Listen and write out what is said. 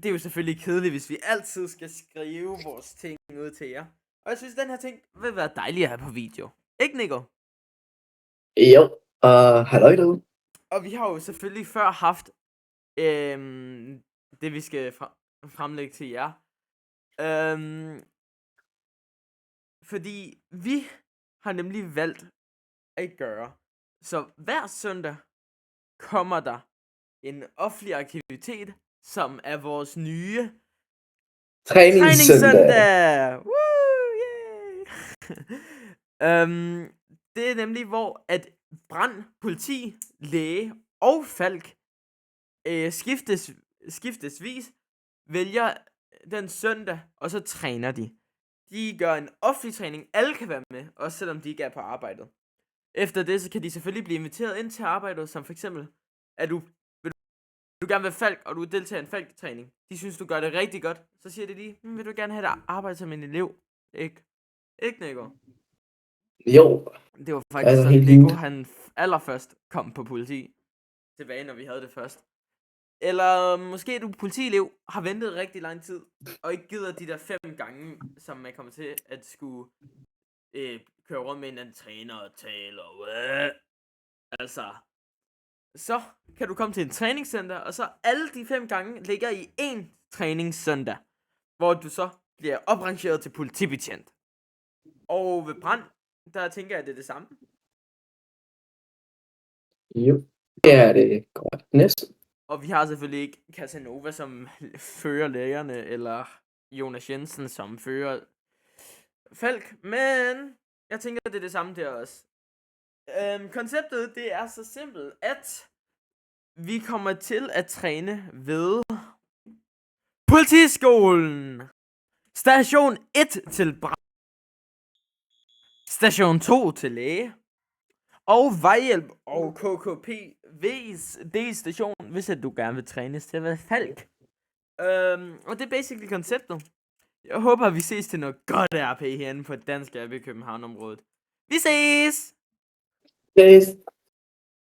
det er jo selvfølgelig kedeligt, hvis vi altid skal skrive vores ting ud til jer. Og jeg synes, den her ting vil være dejlig at have på video. Ikke, Nico? Jo, halløj derude. Og vi har jo selvfølgelig før haft det, vi skal fremlægge til jer. Fordi vi har nemlig valgt at gøre. Så hver søndag kommer der en offentlig aktivitet, som er vores nye træningssøndag. Woo, yeah. Det er nemlig, hvor at brand, politi, læge og Falk skiftesvis vælger den søndag, og så træner de. De gør en offentlig træning, alle kan være med, også selvom de ikke er på arbejdet. Efter det, så kan de selvfølgelig blive inviteret ind til arbejdet, som for eksempel, at du gerne vil Falk, og du deltager i en Falk-træning. De synes, du gør det rigtig godt. Så siger de lige, vil du gerne have et arbejde som en elev? Ikke, Nico? Jo. Det var faktisk sådan, Nico, han allerførst kom på politi. Tilbage, når vi havde det først. Eller måske du politielev har ventet rigtig lang tid, og ikke gider de der 5 gange, som man kommer til at skulle køre rundt med en anden træner og tale og altså. Så kan du komme til en træningscenter, og så alle de 5 gange ligger i én træningssøndag, hvor du så bliver oprangeret til politibetjent. Og ved brand, der tænker jeg, det er det samme. Jo, det er det godt. Næsten. Og vi har selvfølgelig ikke Casanova, som fører lægerne, eller Jonas Jensen, som fører Falk, men jeg tænker, det er det samme der også. Konceptet, det er så simpelt, at vi kommer til at træne ved Politiskolen. Station 1 til brand. Station 2 til læge. Og vejhjælp og KKP D-station, hvis at du gerne vil trænes til at være Falk. Og det er basically konceptet. Jeg håber, vi ses til noget godt RP herinde på Dansk RP i København-området. Vi ses!